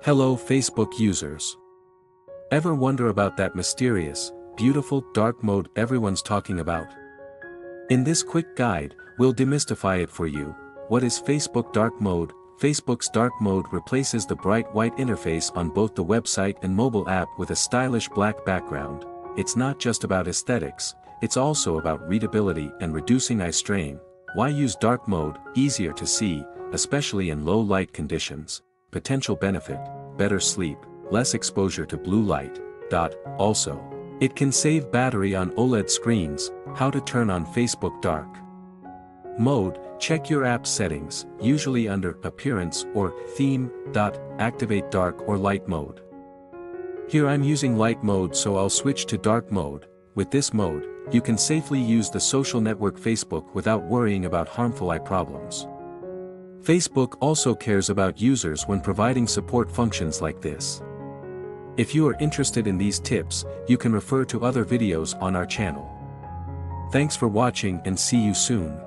Hello Facebook users. Ever wonder about that mysterious, beautiful dark mode everyone's talking about? In this quick guide, we'll demystify it for you. What is Facebook dark mode? Facebook's dark mode replaces the bright white interface on both the website and mobile app with a stylish black background. It's not just about aesthetics, it's also about readability and reducing eye strain. Why use dark mode? Easier to see, especially in low light conditions. Potential benefit: better sleep, less exposure to blue light. Also, it can save battery on OLED screens. How to turn on Facebook dark mode? Check your app settings, usually under Appearance or Theme. Activate dark or light mode. Here I'm using light mode, so I'll switch to dark mode. With this mode, you can safely use the social network Facebook without worrying about harmful eye problems. Facebook also cares about users when providing support functions like this. If you are interested in these tips, you can refer to other videos on our channel. Thanks for watching and see you soon.